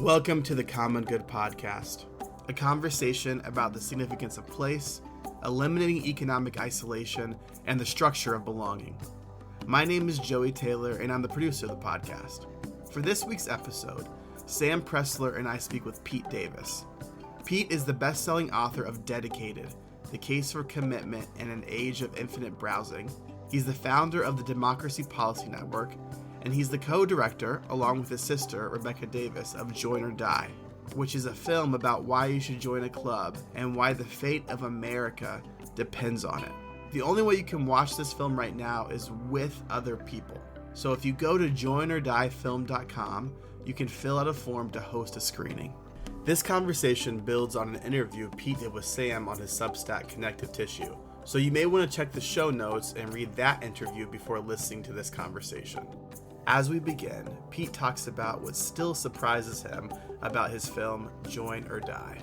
Welcome to the Common Good Podcast, a conversation about the significance of place, eliminating economic isolation, and the structure of belonging. My name is Joey Taylor, and I'm the producer of the podcast. For this week's episode, Sam Pressler and I speak with Pete Davis. Pete is the best-selling author of Dedicated, The Case for Commitment in an Age of Infinite Browsing. He's the founder of the Democracy Policy Network, and he's the co-director, along with his sister, Rebecca Davis, of Join or Die, which is a film about why you should join a club and why the fate of America depends on it. The only way you can watch this film right now is with other people. So if you go to joinordiefilm.com, you can fill out a form to host a screening. This conversation builds on an interview Pete did with Sam on his Substack Connective Tissue. So you may want to check the show notes and read that interview before listening to this conversation. As we begin, Pete talks about what still surprises him about his film, Join or Die.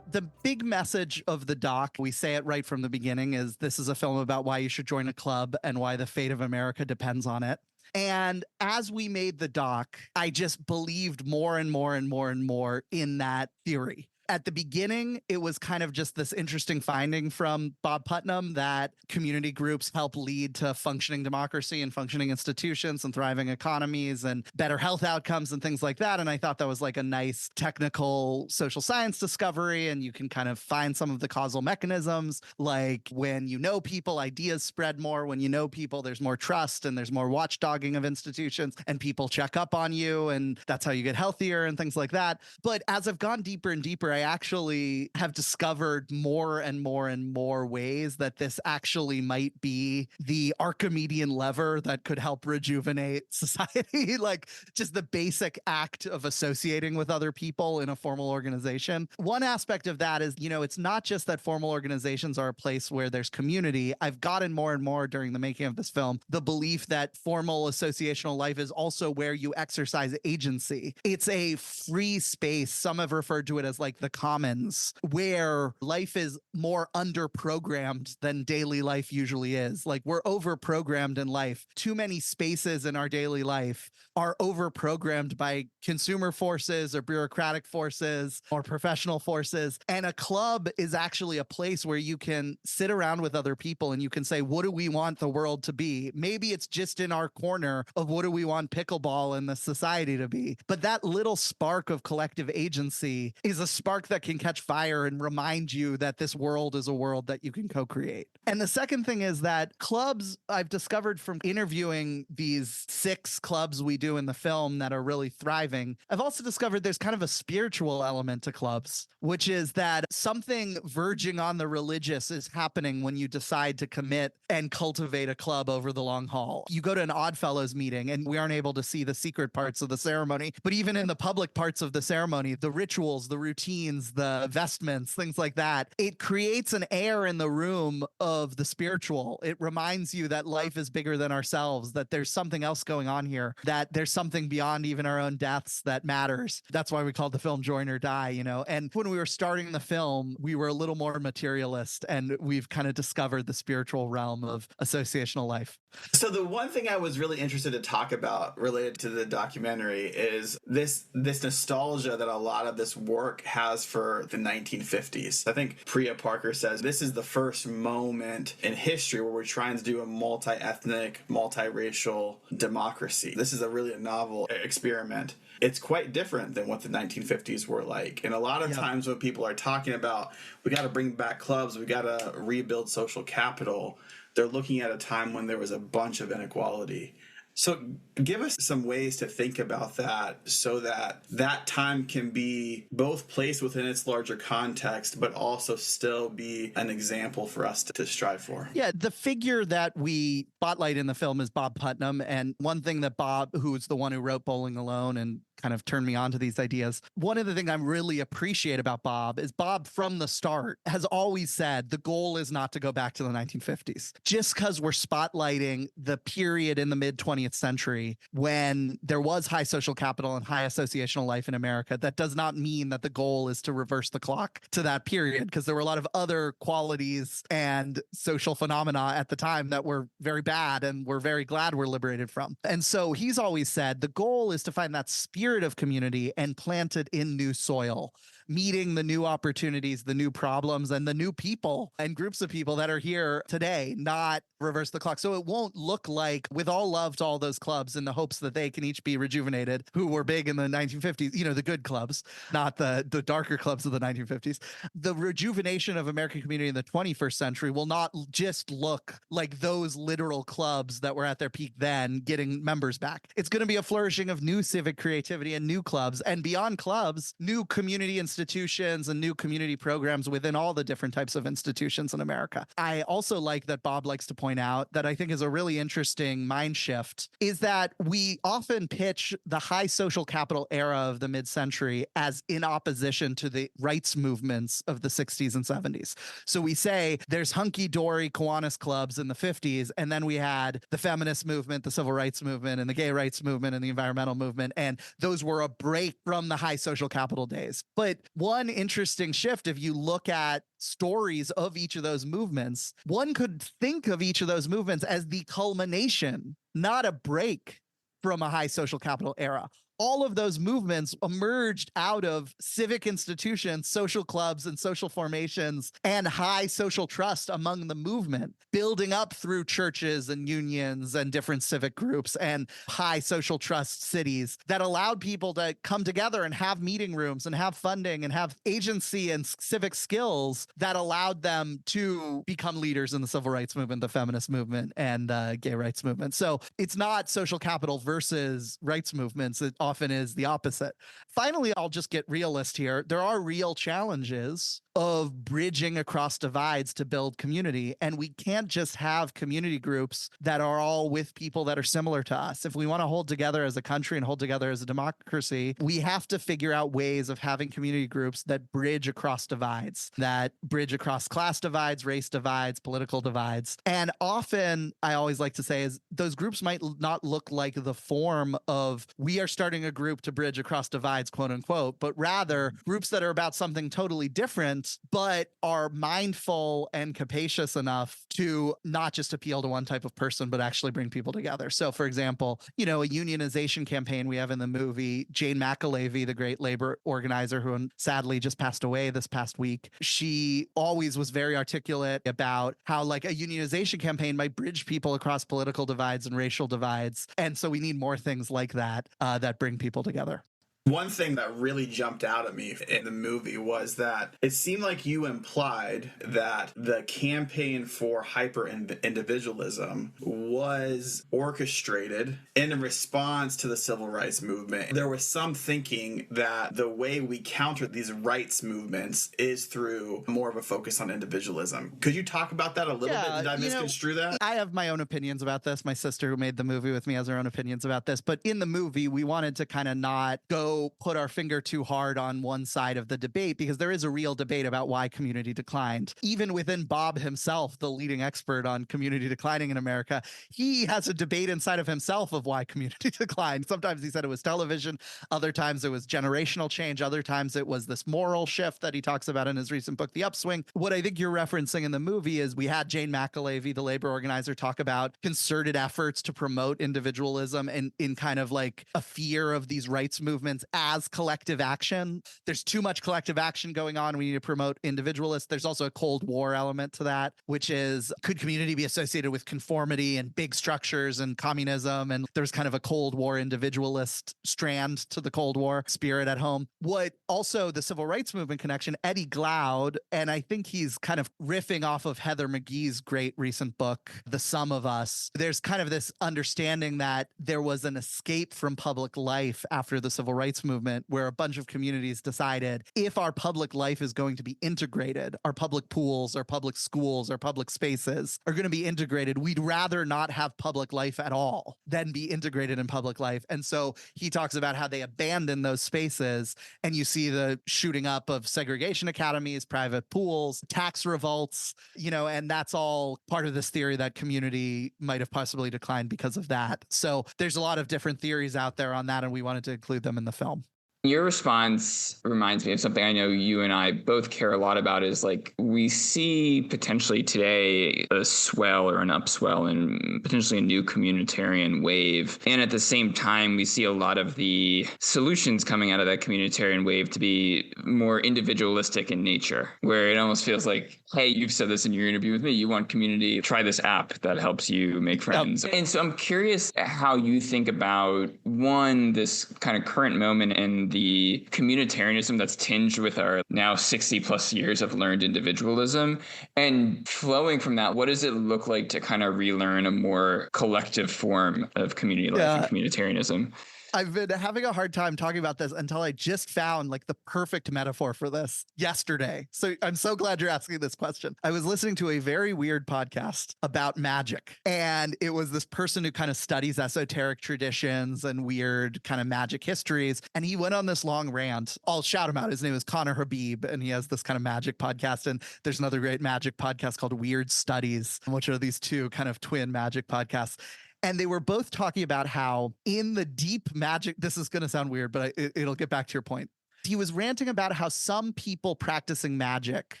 The big message of the doc, we say it right from the beginning, is this is a film about why you should join a club and why the fate of America depends on it. And as we made the doc, I just believed more and more and more and more in that theory. At the beginning, it was kind of just this interesting finding from Bob Putnam that community groups help lead to functioning democracy and functioning institutions and thriving economies and better health outcomes and things like that. And I thought that was like a nice technical social science discovery. And you can kind of find some of the causal mechanisms, like when you know people, ideas spread more. When you know people, there's more trust and there's more watchdogging of institutions and people check up on you. And that's how you get healthier and things like that. But as I've gone deeper and deeper, I actually have discovered more and more and more ways that this actually might be the Archimedean lever that could help rejuvenate society, like just the basic act of associating with other people in a formal organization. One aspect of that is, it's not just that formal organizations are a place where there's community. I've gotten more and more during the making of this film, the belief that formal associational life is also where you exercise agency. It's a free space. Some have referred to it as like the commons, where life is more under-programmed than daily life usually is. Like we're over-programmed in life. Too many spaces in our daily life are over-programmed by consumer forces or bureaucratic forces or professional forces. And a club is actually a place where you can sit around with other people and you can say, what do we want the world to be? Maybe it's just in our corner of what do we want pickleball in the society to be. But that little spark of collective agency is a spark that can catch fire and remind you that this world is a world that you can co-create. And the second thing is that clubs, I've discovered from interviewing these 6 clubs we do in the film that are really thriving, I've also discovered there's kind of a spiritual element to clubs, which is that something verging on the religious is happening when you decide to commit and cultivate a club over the long haul. You go to an Oddfellows meeting and we aren't able to see the secret parts of the ceremony, but even in the public parts of the ceremony, the rituals, the routines, the vestments, things like that, it creates an air in the room of the spiritual. It reminds you that life is bigger than ourselves, that there's something else going on here, that there's something beyond even our own deaths that matters. That's why we called the film Join or Die, And when we were starting the film, we were a little more materialist, and we've kind of discovered the spiritual realm of associational life. So the one thing I was really interested to talk about related to the documentary is this nostalgia that a lot of this work has for the 1950s. I think Priya Parker says this is the first moment in history where we're trying to do a multi-ethnic, multiracial democracy. This is a really novel experiment. It's quite different than what the 1950s were like. And a lot of times when people are talking about, we got to bring back clubs, we got to rebuild social capital, they're looking at a time when there was a bunch of inequality. So give us some ways to think about that so that that time can be both placed within its larger context, but also still be an example for us to strive for. Yeah, the figure that we spotlight in the film is Bob Putnam. And one thing that Bob, who's the one who wrote Bowling Alone and kind of turned me on to these ideas. One of the things I really appreciate about Bob is Bob from the start has always said the goal is not to go back to the 1950s. Just because we're spotlighting the period in the mid 20th century when there was high social capital and high associational life in America, that does not mean that the goal is to reverse the clock to that period, because there were a lot of other qualities and social phenomena at the time that were very bad and we're very glad we're liberated from. And so he's always said the goal is to find that spirit of community and plant it in new soil, meeting the new opportunities, the new problems, and the new people and groups of people that are here today, not reverse the clock. So it won't look like, with all love to all those clubs in the hopes that they can each be rejuvenated, who were big in the 1950s, the good clubs, not the darker clubs of the 1950s. The rejuvenation of American community in the 21st century will not just look like those literal clubs that were at their peak then getting members back. It's going to be a flourishing of new civic creativity and new clubs, and beyond clubs, new community institutions and new community programs within all the different types of institutions in America. I also like that Bob likes to point out that I think is a really interesting mind shift is that we often pitch the high social capital era of the mid-century as in opposition to the rights movements of the 60s and 70s. So we say there's hunky-dory Kiwanis clubs in the 50s, and then we had the feminist movement, the civil rights movement, and the gay rights movement, and the environmental movement, and those were a break from the high social capital days. But one interesting shift, if you look at stories of each of those movements, one could think of each of those movements as the culmination, not a break from a high social capital era. All of those movements emerged out of civic institutions, social clubs, and social formations, and high social trust among the movement, building up through churches and unions and different civic groups and high social trust cities that allowed people to come together and have meeting rooms and have funding and have agency and civic skills that allowed them to become leaders in the civil rights movement, the feminist movement, and the gay rights movement. So it's not social capital versus rights movements. It often is the opposite. Finally, I'll just get realist here. There are real challenges of bridging across divides to build community. And we can't just have community groups that are all with people that are similar to us. If we want to hold together as a country and hold together as a democracy, we have to figure out ways of having community groups that bridge across divides, that bridge across class divides, race divides, political divides. And often, I always like to say, is those groups might not look like the form of we are starting a group to bridge across divides, quote unquote, but rather groups that are about something totally different, but are mindful and capacious enough to not just appeal to one type of person, but actually bring people together. So, for example, a unionization campaign we have in the movie, Jane McAlevey, the great labor organizer who sadly just passed away this past week, she always was very articulate about how like a unionization campaign might bridge people across political divides and racial divides. And so we need more things like that that bring people together. One thing that really jumped out at me in the movie was that it seemed like you implied that the campaign for hyper-individualism was orchestrated in response to the civil rights movement. There was some thinking that the way we counter these rights movements is through more of a focus on individualism. Could you talk about that a little bit? Did I misconstrue that? I have my own opinions about this. My sister who made the movie with me has her own opinions about this. But in the movie, we wanted to kind of not go put our finger too hard on one side of the debate, because there is a real debate about why community declined. Even within Bob himself, the leading expert on community declining in America, he has a debate inside of himself of why community declined. Sometimes he said it was television, other times it was generational change, other times it was this moral shift that he talks about in his recent book, The Upswing. What I think you're referencing in the movie is we had Jane McAlevey, the labor organizer, talk about concerted efforts to promote individualism and in kind of like a fear of these rights movements as collective action. There's too much collective action going on. We need to promote individualists. There's also a Cold War element to that, which is, could community be associated with conformity and big structures and communism? And there's kind of a Cold War individualist strand to the Cold War spirit at home. What also the civil rights movement connection, Eddie Glaude, and I think he's kind of riffing off of Heather McGhee's great recent book, The Sum of Us. There's kind of this understanding that there was an escape from public life after the civil rights rights movement, where a bunch of communities decided if our public life is going to be integrated, our public pools, our public schools, our public spaces are going to be integrated, we'd rather not have public life at all than be integrated in public life. And so he talks about how they abandon those spaces, and you see the shooting up of segregation academies, private pools, tax revolts, and that's all part of this theory that community might have possibly declined because of that. So there's a lot of different theories out there on that, and we wanted to include them in the film. Your response reminds me of something I know you and I both care a lot about, is like we see potentially today a swell or an upswell and potentially a new communitarian wave. And at the same time, we see a lot of the solutions coming out of that communitarian wave to be more individualistic in nature, where it almost feels like, hey, you've said this in your interview with me, you want community, try this app that helps you make friends. And so I'm curious how you think about, one, this kind of current moment and the communitarianism that's tinged with our now 60 plus years of learned individualism, and flowing from that, what does it look like to kind of relearn a more collective form of community life and communitarianism? I've been having a hard time talking about this until I just found like the perfect metaphor for this yesterday. So I'm so glad you're asking this question. I was listening to a very weird podcast about magic, and it was this person who kind of studies esoteric traditions and weird kind of magic histories. And he went on this long rant. I'll shout him out. His name is Connor Habib, and he has this kind of magic podcast. And there's another great magic podcast called Weird Studies, which are these two kind of twin magic podcasts. And they were both talking about how in the deep magic, this is going to sound weird, but it'll get back to your point. He was ranting about how some people practicing magic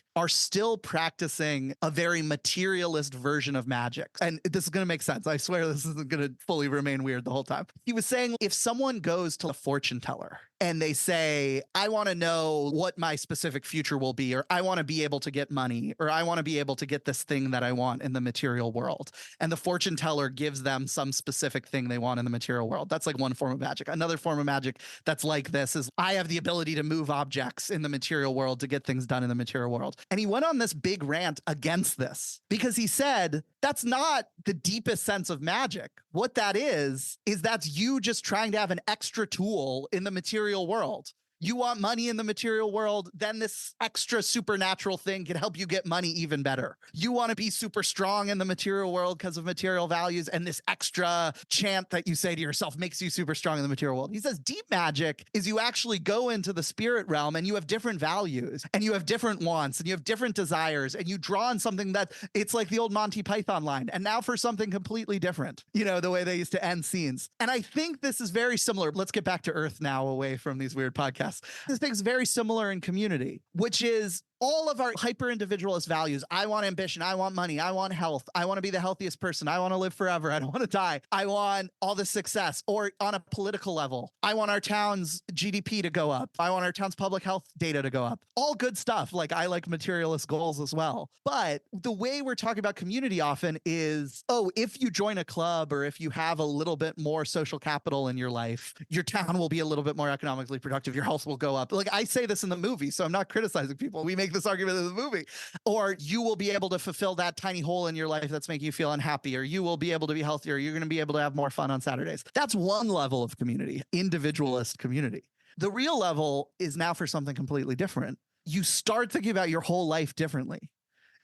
are still practicing a very materialist version of magic. And this is going to make sense. I swear this isn't going to fully remain weird the whole time. He was saying if someone goes to a fortune teller and they say, I want to know what my specific future will be, or I want to be able to get money, or I want to be able to get this thing that I want in the material world. And the fortune teller gives them some specific thing they want in the material world. That's like one form of magic. Another form of magic that's like this is I have the ability to move objects in the material world to get things done in the material world. And he went on this big rant against this because he said, that's not the deepest sense of magic. What that is that's you just trying to have an extra tool in the material world. You want money in the material world, then this extra supernatural thing can help you get money even better. You want to be super strong in the material world because of material values, and this extra chant that you say to yourself makes you super strong in the material world. He says deep magic is you actually go into the spirit realm and you have different values and you have different wants and you have different desires, and you draw on something that it's like the old Monty Python line, and now for something completely different, the way they used to end scenes. And I think this is very similar. Let's get back to Earth now, away from these weird podcasts. This thing's very similar in community, which is all of our hyper individualist values. I want ambition. I want money. I want health. I want to be the healthiest person. I want to live forever. I don't want to die. I want all the success. Or on a political level, I want our town's GDP to go up. I want our town's public health data to go up. All good stuff. Like I like materialist goals as well. But the way we're talking about community often is, if you join a club or if you have a little bit more social capital in your life, your town will be a little bit more economically productive. Your health will go up. Like I say this in the movie, so I'm not criticizing people. We make this argument in the movie. Or you will be able to fulfill that tiny hole in your life that's making you feel unhappy, or you will be able to be healthier. You're going to be able to have more fun on Saturdays. That's one level of community, individualist community. The real level is now for something completely different. You start thinking about your whole life differently.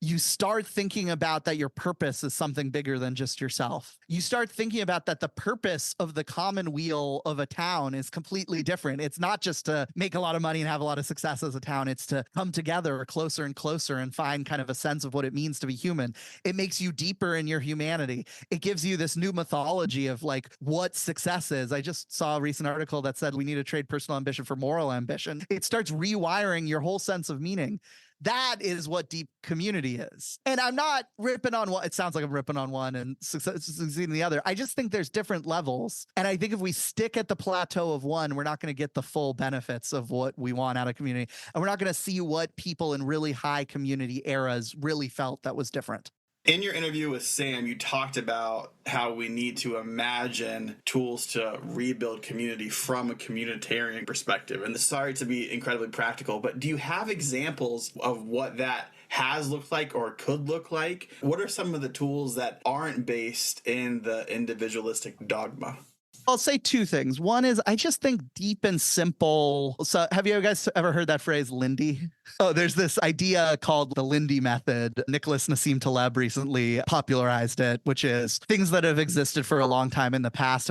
You start thinking about that your purpose is something bigger than just yourself. You start thinking about that the purpose of the common weal of a town is completely different. It's not just to make a lot of money and have a lot of success as a town. It's to come together closer and closer and find kind of a sense of what it means to be human. It makes you deeper in your humanity. It gives you this new mythology of like what success is. I just saw a recent article that said we need to trade personal ambition for moral ambition. It starts rewiring your whole sense of meaning. That is what deep community is. And I'm not ripping on one. It sounds like I'm ripping on one and succeeding the other. I just think there's different levels. And I think if we stick at the plateau of one, we're not going to get the full benefits of what we want out of community. And we're not going to see what people in really high community eras really felt that was different. In your interview with Sam, you talked about how we need to imagine tools to rebuild community from a communitarian perspective. And sorry to be incredibly practical, but do you have examples of what that has looked like or could look like? What are some of the tools that aren't based in the individualistic dogma? I'll say two things. One is I just think deep and simple. So have you guys ever heard that phrase, Lindy? Oh, there's this idea called the Lindy method. Nicholas Nassim Taleb recently popularized it, which is things that have existed for a long time in the past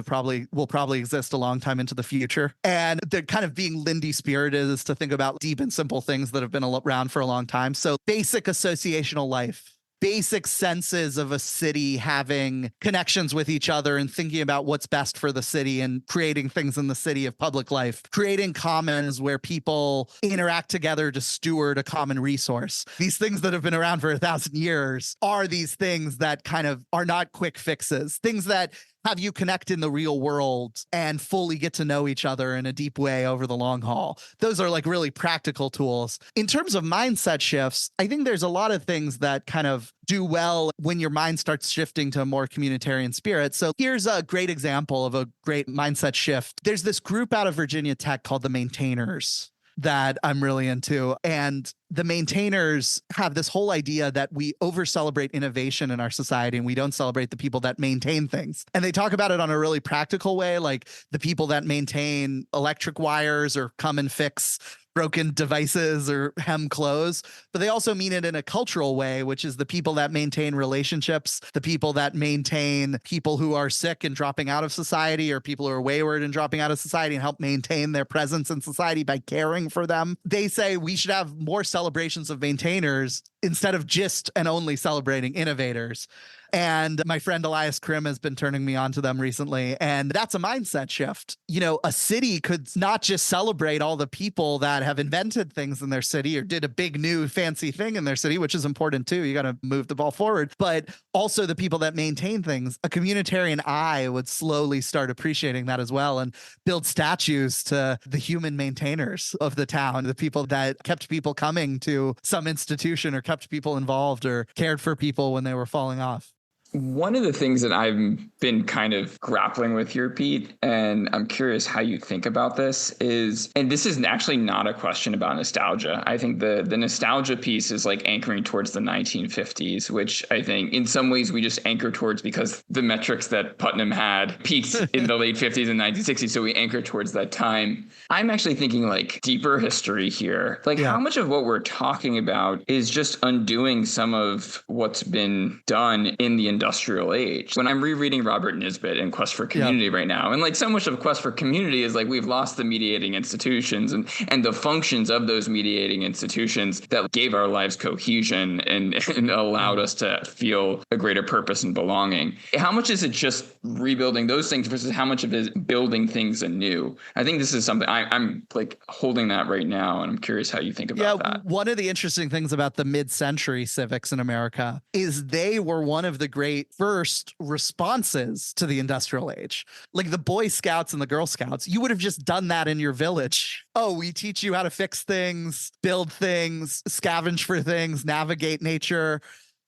will probably exist a long time into the future. And the kind of being Lindy spirited is to think about deep and simple things that have been around for a long time. So basic associational life, basic senses of a city having connections with each other and thinking about what's best for the city and creating things in the city of public life, creating commons where people interact together to steward a common resource. These things that have been around for 1,000 years are these things that kind of are not quick fixes, things that have you connect in the real world and fully get to know each other in a deep way over the long haul. Those are like really practical tools. In terms of mindset shifts, I think there's a lot of things that kind of do well when your mind starts shifting to a more communitarian spirit. So here's a great example of a great mindset shift. There's this group out of Virginia Tech called the Maintainers that I'm really into. And the Maintainers have this whole idea that we over celebrate innovation in our society and we don't celebrate the people that maintain things. And they talk about it on a really practical way, like the people that maintain electric wires or come and fix broken devices or hem clothes, but they also mean it in a cultural way, which is the people that maintain relationships, the people that maintain people who are sick and dropping out of society or people who are wayward and dropping out of society and help maintain their presence in society by caring for them. They say we should have more celebrations of maintainers instead of just and only celebrating innovators. And my friend Elias Krim has been turning me on to them recently. And that's a mindset shift. You know, a city could not just celebrate all the people that have invented things in their city or did a big new fancy thing in their city, which is important too. You got to move the ball forward, but also the people that maintain things. A communitarian eye would slowly start appreciating that as well and build statues to the human maintainers of the town, the people that kept people coming to some institution or kept people involved or cared for people when they were falling off. One of the things that I've been kind of grappling with here, Pete, and I'm curious how you think about this is, and this is actually not a question about nostalgia. I think the nostalgia piece is like anchoring towards the 1950s, which I think in some ways we just anchor towards because the metrics that Putnam had peaked in the late 50s and 1960s. So we anchor towards that time. I'm actually thinking like deeper history here. Like how much of what we're talking about is just undoing some of what's been done in the industrial age. When I'm rereading Robert Nisbet in Quest for Community right now, and like so much of Quest for Community is like we've lost the mediating institutions and the functions of those mediating institutions that gave our lives cohesion and allowed us to feel a greater purpose and belonging. How much is it just rebuilding those things versus how much of it is building things anew? I think this is something I'm like holding that right now, and I'm curious how you think about that. One of the interesting things about the mid-century civics in America is they were one of the great first responses to the industrial age. Like the Boy Scouts and the Girl Scouts, you would have just done that in your village. Oh, we teach you how to fix things, build things, scavenge for things, navigate nature.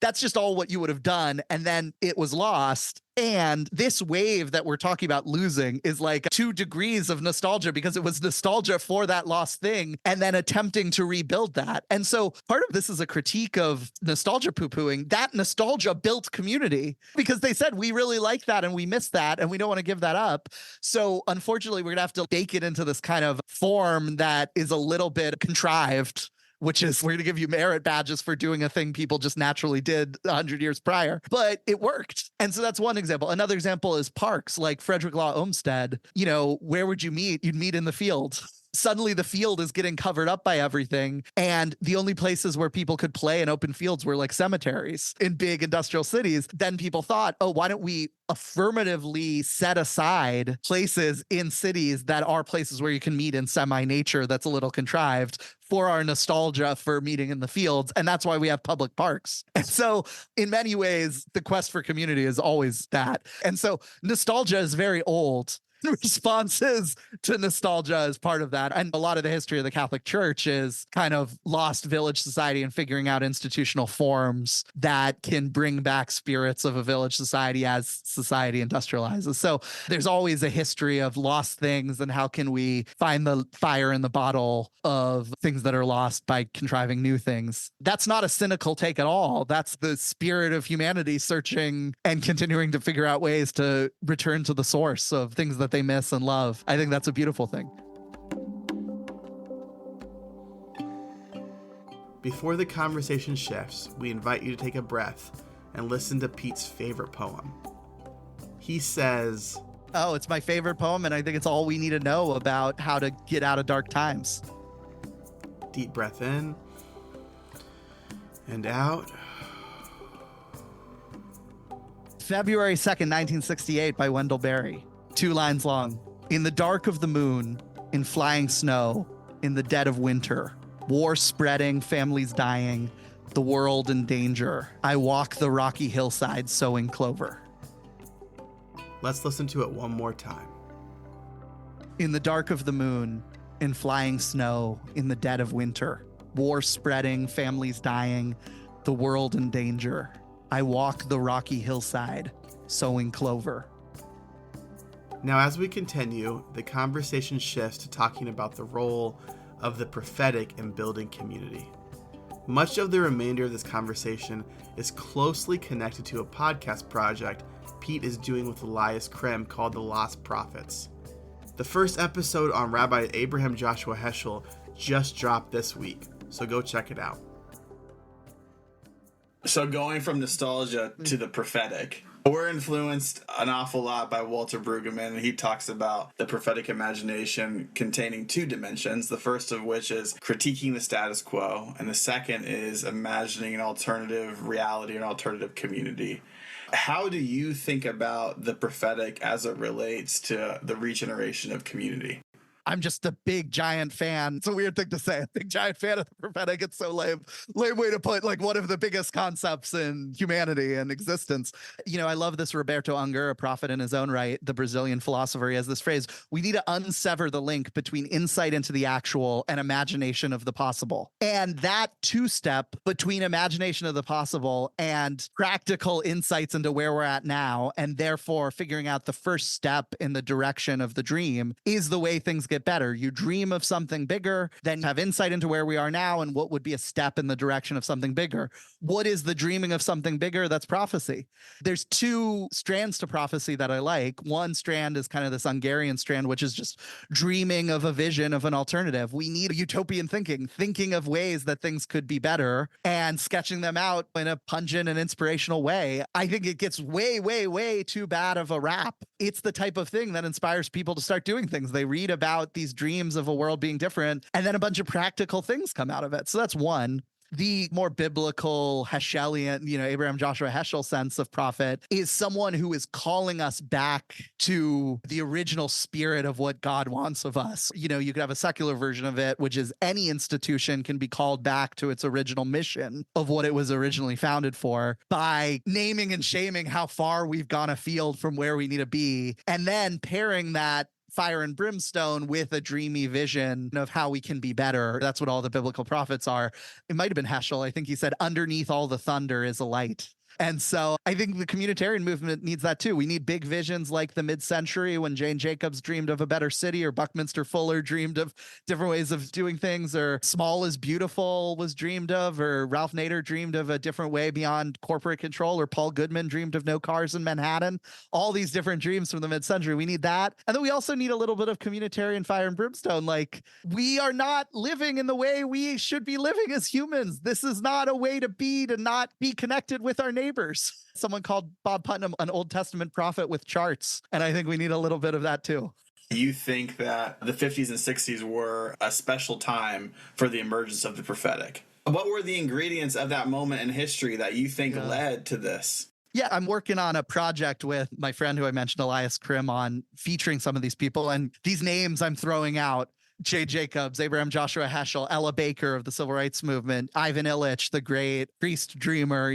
That's just all what you would have done. And then it was lost. And this wave that we're talking about losing is like 2 degrees of nostalgia because it was nostalgia for that lost thing and then attempting to rebuild that. And so part of this is a critique of nostalgia poo-pooing. That nostalgia built community because they said, we really like that and we miss that and we don't want to give that up. So unfortunately, we're going to have to bake it into this kind of form that is a little bit contrived, which is we're going to give you merit badges for doing a thing people just naturally did 100 years prior, but it worked. And so that's one example. Another example is parks like Frederick Law Olmsted. You know, where would you meet? You'd meet in the field. Suddenly the field is getting covered up by everything. And the only places where people could play in open fields were like cemeteries in big industrial cities. Then people thought, oh, why don't we affirmatively set aside places in cities that are places where you can meet in semi-nature that's a little contrived for our nostalgia for meeting in the fields. And that's why we have public parks. And so in many ways, the quest for community is always that. And so nostalgia is very old. Responses to nostalgia is part of that. And a lot of the history of the Catholic Church is kind of lost village society and figuring out institutional forms that can bring back spirits of a village society as society industrializes. So there's always a history of lost things and how can we find the fire in the bottle of things that are lost by contriving new things. That's not a cynical take at all. That's the spirit of humanity searching and continuing to figure out ways to return to the source of things that that they miss and love. I think that's a beautiful thing. Before the conversation shifts, we invite you to take a breath and listen to Pete's favorite poem. He says, "Oh, it's my favorite poem, and I think it's all we need to know about how to get out of dark times." Deep breath in and out. February 2nd, 1968 by Wendell Berry. 2 lines long. "In the dark of the moon, in flying snow, in the dead of winter, war spreading, families dying, the world in danger, I walk the rocky hillside sowing clover." Let's listen to it one more time. "In the dark of the moon, in flying snow, in the dead of winter, war spreading, families dying, the world in danger, I walk the rocky hillside sowing clover." Now, as we continue, the conversation shifts to talking about the role of the prophetic in building community. Much of the remainder of this conversation is closely connected to a podcast project Pete is doing with Elias Krim called The Lost Prophets. The first episode on Rabbi Abraham Joshua Heschel just dropped this week, so go check it out. So going from nostalgia to the prophetic, we're influenced an awful lot by Walter Brueggemann, and he talks about the prophetic imagination containing 2 dimensions, the first of which is critiquing the status quo, and the second is imagining an alternative reality, an alternative community. How do you think about the prophetic as it relates to the regeneration of community? I'm just a big giant fan. It's a weird thing to say. A big giant fan of the prophetic. It's so lame. Lame way to put like one of the biggest concepts in humanity and existence. You know, I love this Roberto Unger, a prophet in his own right, the Brazilian philosopher. He has this phrase: we need to unsever the link between insight into the actual and imagination of the possible. And that 2-step between imagination of the possible and practical insights into where we're at now, and therefore figuring out the first step in the direction of the dream, is the way things get better. You dream of something bigger, then have insight into where we are now and what would be a step in the direction of something bigger. What is the dreaming of something bigger? That's prophecy. There's 2 strands to prophecy that I like. One strand is kind of this Hungarian strand, which is just dreaming of a vision of an alternative. We need utopian thinking of ways that things could be better and sketching them out in a pungent and inspirational way. I think it gets way, way, way too bad of a rap. It's the type of thing that inspires people to start doing things. They read about these dreams of a world being different, and then a bunch of practical things come out of it. So that's one. The more biblical Heschelian, Abraham Joshua Heschel sense of prophet is someone who is calling us back to the original spirit of what God wants of us. You could have a secular version of it, which is any institution can be called back to its original mission of what it was originally founded for by naming and shaming how far we've gone afield from where we need to be, and then pairing that fire and brimstone with a dreamy vision of how we can be better. That's what all the biblical prophets are. It might have been Heschel. I think he said, underneath all the thunder is a light. And so I think the communitarian movement needs that too. We need big visions like the mid-century when Jane Jacobs dreamed of a better city, or Buckminster Fuller dreamed of different ways of doing things, or Small is Beautiful was dreamed of, or Ralph Nader dreamed of a different way beyond corporate control, or Paul Goodman dreamed of no cars in Manhattan. All these different dreams from the mid-century. We need that. And then we also need a little bit of communitarian fire and brimstone. Like, we are not living in the way we should be living as humans. This is not a way to not be connected with our neighbors. Someone called Bob Putnam an Old Testament prophet with charts, and I think we need a little bit of that too. You think that the 50s and 60s were a special time for the emergence of the prophetic? What were the ingredients of that moment in history that you think led to this? Yeah, I'm working on a project with my friend who I mentioned, Elias Krim, on featuring some of these people, and these names I'm throwing out: Jay Jacobs, Abraham Joshua Heschel, Ella Baker of the Civil Rights Movement, Ivan Illich, the great priest dreamer,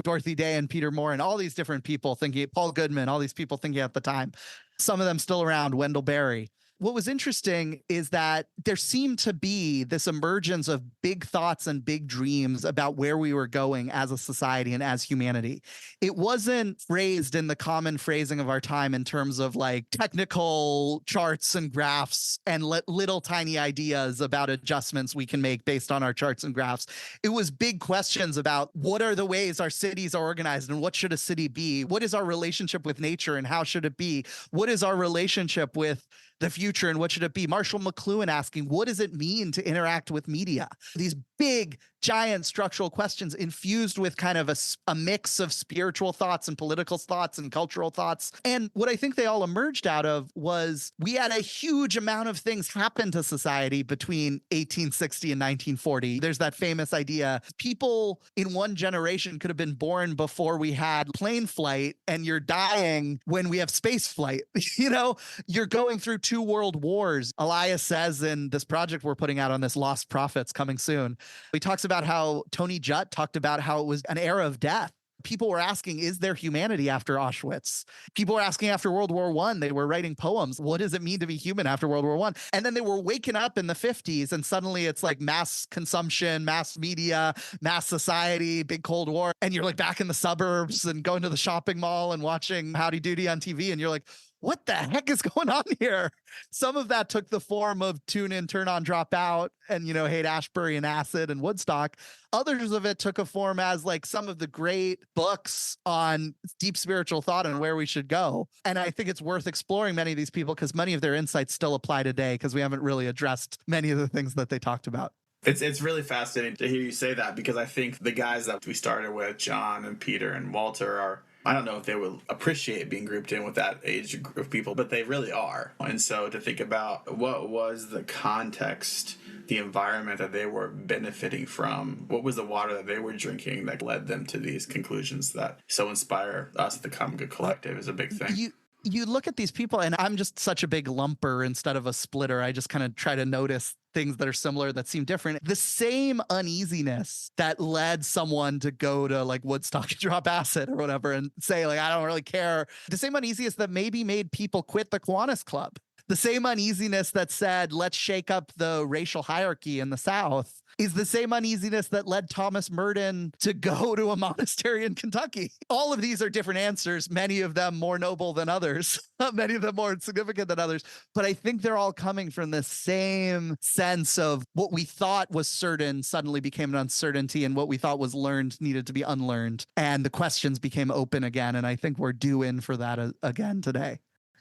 Dorothy Day and Peter Moore, and all these different people thinking, Paul Goodman, all these people thinking at the time. Some of them still around, Wendell Berry. what was interesting is that there seemed to be this emergence of big thoughts and big dreams about where we were going as a society and as humanity. It wasn't phrased in the common phrasing of our time in terms of like technical charts and graphs and little tiny ideas about adjustments we can make based on our charts and graphs. It was big questions about what are the ways our cities are organized and what should a city be? What is our relationship with nature and how should it be? What is our relationship with the future and what should it be? Marshall McLuhan asking, what does it mean to interact with media? These big, giant structural questions infused with kind of a mix of spiritual thoughts and political thoughts and cultural thoughts. And what I think they all emerged out of was we had a huge amount of things happen to society between 1860 and 1940. There's that famous idea, people in one generation could have been born before we had plane flight, and you're dying when we have space flight. You know, you're going through 2 world wars. Elias says in this project we're putting out on this Lost Prophets coming soon, he talks about how Tony Judt talked about how it was an era of death. People were asking, is there humanity after Auschwitz? People were asking after World War I. They were writing poems. What does it mean to be human after World War I? And then they were waking up in the 50s, and suddenly it's like mass consumption, mass media, mass society, big Cold War. And you're like back in the suburbs and going to the shopping mall and watching Howdy Doody on TV. And you're like, what the heck is going on here? Some of that took the form of Tune In, Turn On, Drop Out, and, Haight-Ashbury and Acid and Woodstock. Others of it took a form as like some of the great books on deep spiritual thought and where we should go. And I think it's worth exploring many of these people because many of their insights still apply today because we haven't really addressed many of the things that they talked about. It's really fascinating to hear you say that because I think the guys that we started with, John and Peter and Walter, are, I don't know if they will appreciate being grouped in with that age group of people, but they really are. And so to think about what was the context, the environment that they were benefiting from, what was the water that they were drinking that led them to these conclusions that so inspire us, the Common Good Collective, is a big thing. You look at these people, and I'm just such a big lumper instead of a splitter. I just kind of try to notice things that are similar that seem different. The same uneasiness that led someone to go to like Woodstock and drop acid or whatever and say like, I don't really care. The same uneasiness that maybe made people quit the Kiwanis Club. The same uneasiness that said, let's shake up the racial hierarchy in the South is the same uneasiness that led Thomas Merton to go to a monastery in Kentucky. All of these are different answers, many of them more noble than others, many of them more significant than others. But I think they're all coming from the same sense of what we thought was certain suddenly became an uncertainty, and what we thought was learned needed to be unlearned. And the questions became open again. And I think we're due in for that again today.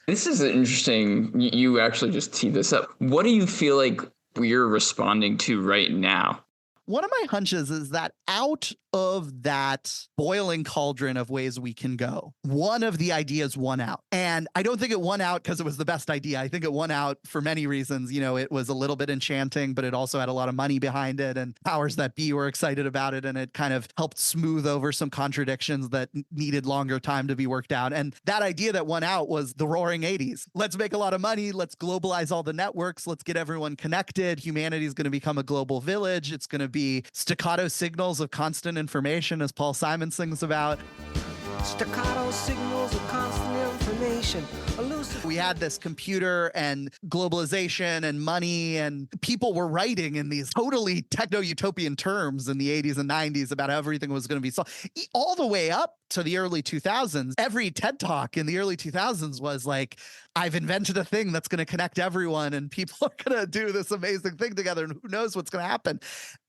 This is interesting. You actually just teed this up. What do you feel like we're responding to right now? One of my hunches is that out of that boiling cauldron of ways we can go, one of the ideas won out. And I don't think it won out because it was the best idea. I think it won out for many reasons. It was a little bit enchanting, but it also had a lot of money behind it, and powers that be were excited about it. And it kind of helped smooth over some contradictions that needed longer time to be worked out. And that idea that won out was the roaring 80s. Let's make a lot of money. Let's globalize all the networks. Let's get everyone connected. Humanity is going to become a global village. It's going to be staccato signals of constant information, as Paul Simon sings about. Staccato signals of constant information. We had this computer and globalization and money, and people were writing in these totally techno-utopian terms in the 80s and 90s about how everything was going to be solved. All the way up to the early 2000s, every TED Talk in the early 2000s was like, I've invented a thing that's going to connect everyone, and people are going to do this amazing thing together, and who knows what's going to happen.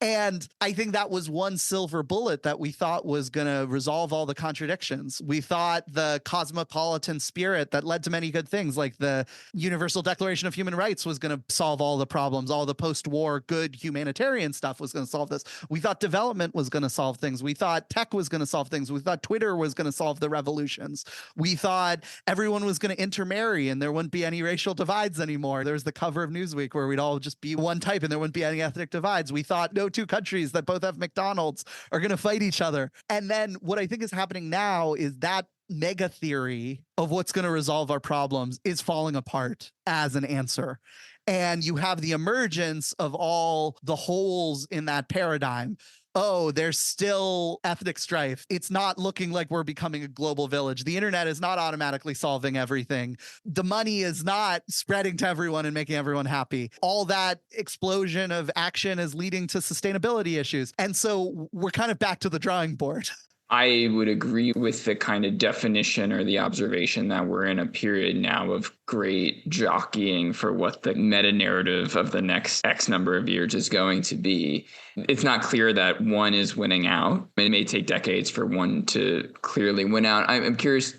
And I think that was one silver bullet that we thought was going to resolve all the contradictions. We thought the cosmopolitan spirit that led to many good things, like the Universal Declaration of Human Rights, was going to solve all the problems. All the post-war good humanitarian stuff was going to solve this. We thought development was going to solve things. We thought tech was going to solve things. We thought Twitter was going to solve the revolutions. We thought everyone was going to intermarry and there wouldn't be any racial divides anymore. There was the cover of Newsweek where we'd all just be one type and there wouldn't be any ethnic divides. We thought no two countries that both have McDonald's are going to fight each other. And then what I think is happening now is that mega theory of what's going to resolve our problems is falling apart as an answer. And you have the emergence of all the holes in that paradigm. oh, there's still ethnic strife. It's not looking like we're becoming a global village. The internet is not automatically solving everything. The money is not spreading to everyone and making everyone happy. All that explosion of action is leading to sustainability issues. And so we're kind of back to the drawing board. I would agree with the kind of definition or the observation that we're in a period now of great jockeying for what the meta narrative of the next X number of years is going to be. It's not clear that one is winning out. It may take decades for one to clearly win out. I'm curious,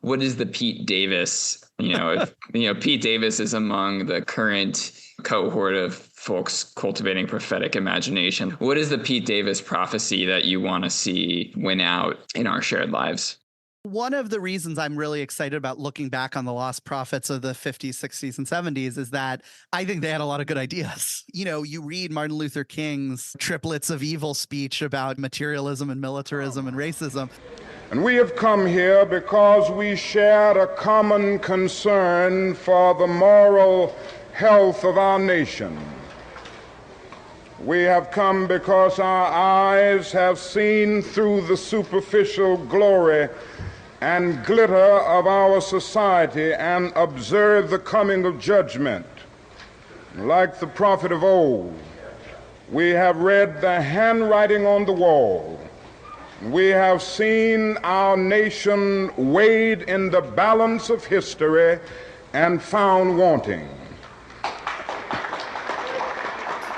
what is the Pete Davis? If Pete Davis is among the current cohort of folks cultivating prophetic imagination, what is the Pete Davis prophecy that you want to see win out in our shared lives? One of the reasons I'm really excited about looking back on the lost prophets of the 50s, 60s, and 70s is that I think they had a lot of good ideas. You read Martin Luther King's Triplets of Evil speech about materialism and militarism and racism. And we have come here because we shared a common concern for the moral health of our nation. We have come because our eyes have seen through the superficial glory and glitter of our society and observed the coming of judgment. Like the prophet of old, we have read the handwriting on the wall. We have seen our nation weighed in the balance of history and found wanting.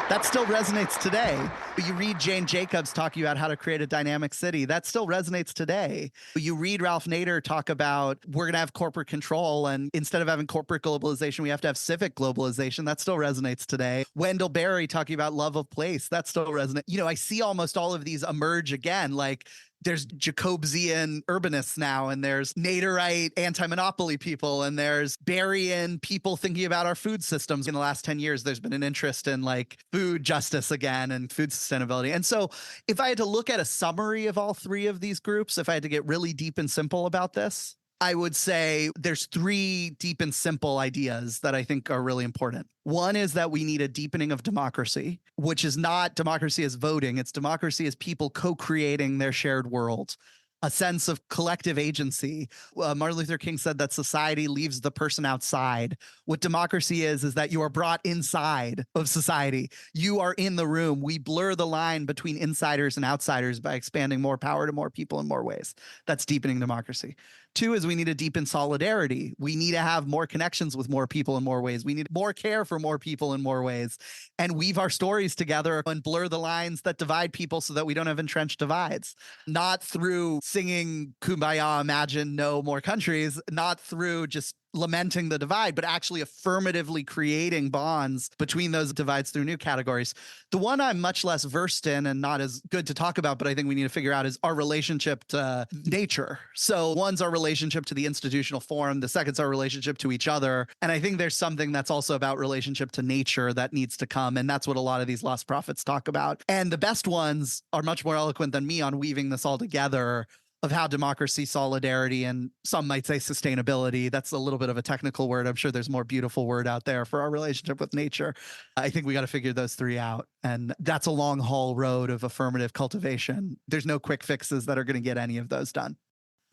That still resonates today. You read Jane Jacobs talking about how to create a dynamic city. That still resonates today. You read Ralph Nader talk about we're going to have corporate control, and instead of having corporate globalization, we have to have civic globalization. That still resonates today. Wendell Berry talking about love of place. That still resonates. I see almost all of these emerge again, like there's Jacobsian urbanists now, and there's Naderite anti-monopoly people, and there's Berryan people thinking about our food systems. In the last 10 years, there's been an interest in food justice again and food sustainability. And so if I had to look at a summary of all three of these groups, if I had to get really deep and simple about this, I would say there's three deep and simple ideas that I think are really important. One is that we need a deepening of democracy, which is not democracy as voting. It's democracy as people co-creating their shared world, a sense of collective agency. Martin Luther King said that society leaves the person outside. What democracy is that you are brought inside of society. You are in the room. We blur the line between insiders and outsiders by expanding more power to more people in more ways. That's deepening democracy. Two is we need to deepen solidarity. We need to have more connections with more people in more ways. We need more care for more people in more ways, and weave our stories together and blur the lines that divide people so that we don't have entrenched divides. Not through singing Kumbaya, Imagine No More Countries, not through just lamenting the divide, but actually affirmatively creating bonds between those divides through new categories. The one I'm much less versed in and not as good to talk about, but I think we need to figure out is our relationship to nature. So one's our relationship to the institutional form. The second's our relationship to each other. And I think there's something that's also about relationship to nature that needs to come. And that's what a lot of these lost prophets talk about. And the best ones are much more eloquent than me on weaving this all together, of how democracy, solidarity, and some might say sustainability. That's a little bit of a technical word. I'm sure there's more beautiful word out there for our relationship with nature. I think we got to figure those three out. And that's a long haul road of affirmative cultivation. There's no quick fixes that are going to get any of those done.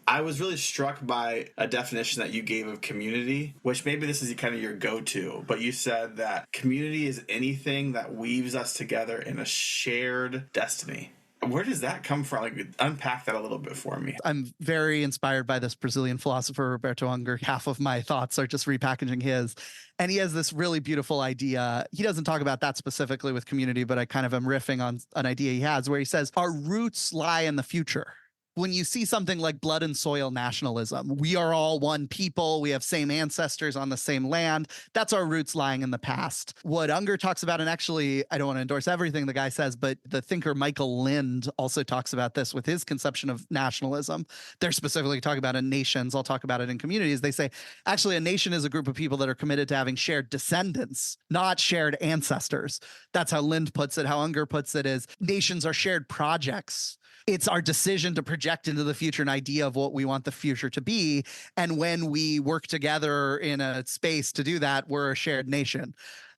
I was really struck by a definition that you gave of community, which maybe this is kind of your go-to, but you said that community is anything that weaves us together in a shared destiny. Where does that come from? Unpack that a little bit for me. I'm very inspired by this Brazilian philosopher, Roberto Unger. Half of my thoughts are just repackaging his. And he has this really beautiful idea. He doesn't talk about that specifically with community, but I kind of am riffing on an idea he has where he says, our roots lie in the future. When you see something like blood and soil nationalism, we are all one people, we have same ancestors on the same land, that's our roots lying in the past. What Unger talks about, and actually, I don't want to endorse everything the guy says, but the thinker Michael Lind also talks about this with his conception of nationalism. They're specifically talking about in nations, I'll talk about it in communities. They say, actually, a nation is a group of people that are committed to having shared descendants, not shared ancestors. That's how Lind puts it. How Unger puts it is, nations are shared projects. It's our decision to project into the future an idea of what we want the future to be. And when we work together in a space to do that, we're a shared nation.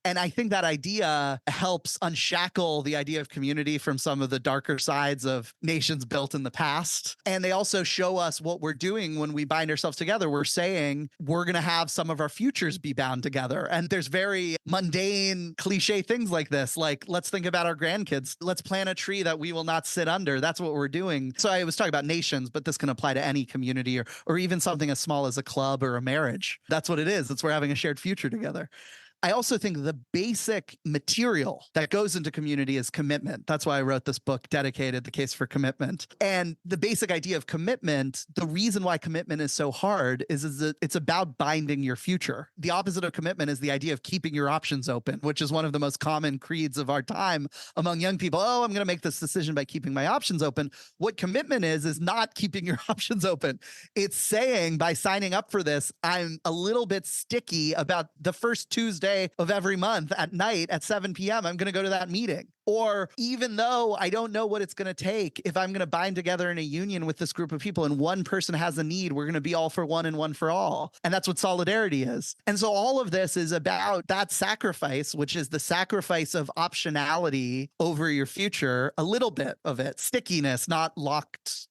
And I think that idea helps unshackle the idea of community from some of the darker sides of nations built in the past. And they also show us what we're doing when we bind ourselves together. We're saying we're going to have some of our futures be bound together. And there's very mundane, cliche things like this, like let's think about our grandkids. Let's plant a tree that we will not sit under. That's what we're doing. So I was talking about nations, but this can apply to any community or even something as small as a club or a marriage. That's what it is. It's we're having a shared future together. I also think the basic material that goes into community is commitment. That's why I wrote this book dedicated, The Case for Commitment. And the basic idea of commitment, the reason why commitment is so hard is that it's about binding your future. The opposite of commitment is the idea of keeping your options open, which is one of the most common creeds of our time among young people. Oh, I'm going to make this decision by keeping my options open. What commitment is not keeping your options open. It's saying by signing up for this, I'm a little bit sticky about the first Tuesday of every month at night at 7 p.m. I'm going to go to that meeting. Or even though I don't know what it's going to take, if I'm going to bind together in a union with this group of people and one person has a need, we're going to be all for one and one for all. And that's what solidarity is. And so all of this is about that sacrifice, which is the sacrifice of optionality over your future, a little bit of it, stickiness, not locked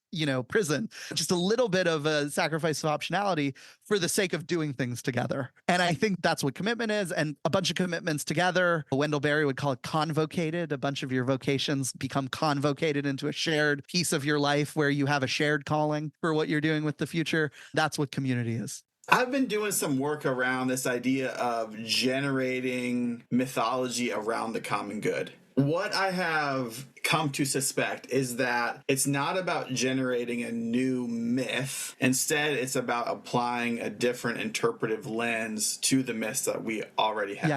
prison, just a little bit of a sacrifice of optionality for the sake of doing things together. And I think that's what commitment is. And a bunch of commitments together, Wendell Berry would call it convocated. A bunch of your vocations become convocated into a shared piece of your life where you have a shared calling for what you're doing with the future. That's what community is. I've been doing some work around this idea of generating mythology around the common good. What I have come to suspect is that it's not about generating a new myth. Instead, it's about applying a different interpretive lens to the myths that we already have.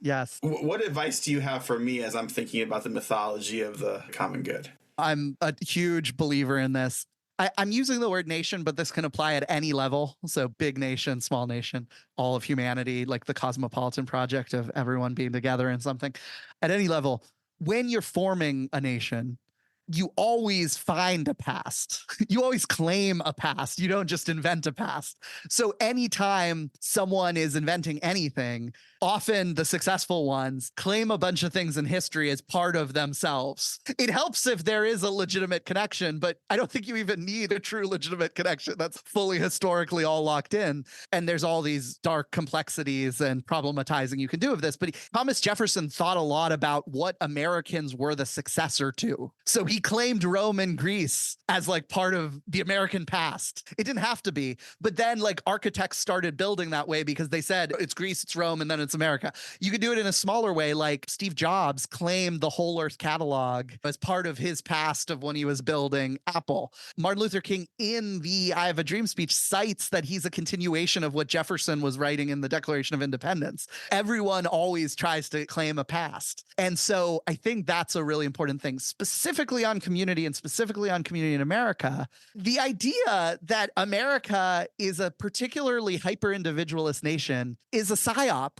Yes. What advice do you have for me as I'm thinking about the mythology of the common good? I'm a huge believer in this. I'm using the word nation, but this can apply at any level. So big nation, small nation, all of humanity, like the Cosmopolitan Project of everyone being together in something. At any level, when you're forming a nation, you always find a past. You always claim a past. You don't just invent a past. So anytime someone is inventing anything, often the successful ones claim a bunch of things in history as part of themselves. It helps if there is a legitimate connection, but I don't think you even need a true legitimate connection that's fully historically all locked in. And there's all these dark complexities and problematizing you can do of this. But Thomas Jefferson thought a lot about what Americans were the successor to. So he claimed Rome and Greece as like part of the American past. It didn't have to be. But then like architects started building that way because they said it's Greece, it's Rome, and then it's America. You could do it in a smaller way, like Steve Jobs claimed the Whole Earth catalog as part of his past of when he was building Apple. Martin Luther King in the I Have a Dream speech cites that he's a continuation of what Jefferson was writing in the Declaration of Independence. Everyone always tries to claim a past. And so I think that's a really important thing, specifically on community and specifically on community in America. The idea that America is a particularly hyper-individualist nation is a psyop.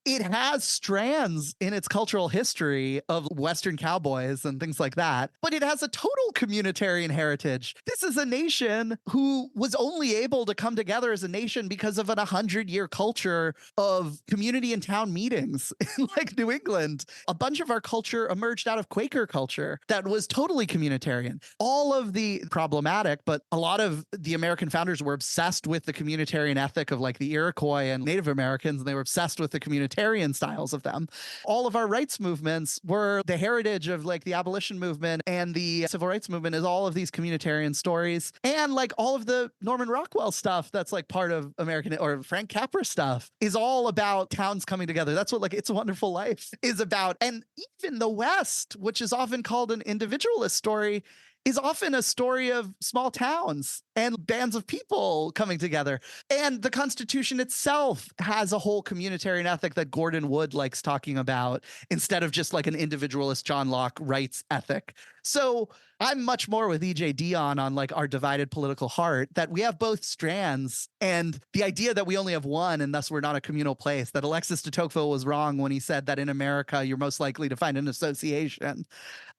It has strands in its cultural history of Western cowboys and things like that, but it has a total communitarian heritage. This is a nation who was only able to come together as a nation because of an 100-year culture of community and town meetings in like New England. A bunch of our culture emerged out of Quaker culture that was totally communitarian. All of the problematic, but a lot of the American founders were obsessed with the communitarian ethic of like the Iroquois and Native Americans, and they were obsessed with the communitarian styles of them. All of our rights movements were the heritage of like the abolition movement and the civil rights movement is all of these communitarian stories. And like all of the Norman Rockwell stuff that's like part of American or Frank Capra stuff is all about towns coming together. That's what like It's a Wonderful Life is about. And even the West, which is often called an individualist story, is often a story of small towns and bands of people coming together. And the Constitution itself has a whole communitarian ethic that Gordon Wood likes talking about instead of just like an individualist John Locke rights ethic. So I'm much more with E.J. Dionne on like our divided political heart, that we have both strands, and the idea that we only have one and thus we're not a communal place, that Alexis de Tocqueville was wrong when he said that in America you're most likely to find an association.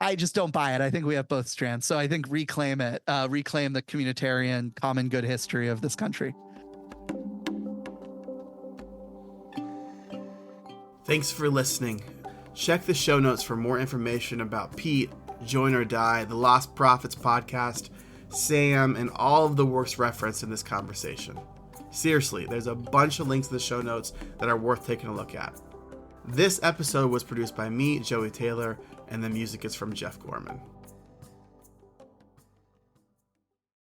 I just don't buy it. I think we have both strands. So I think reclaim it, reclaim the communitarian common good history of this country. Thanks for listening. Check the show notes for more information about Pete, Join or Die, the Lost Prophets podcast, Sam, and all of the works referenced in this conversation. Seriously, there's a bunch of links in the show notes that are worth taking a look at. This episode was produced by me, Joey Taylor, and the music is from Jeff Gorman.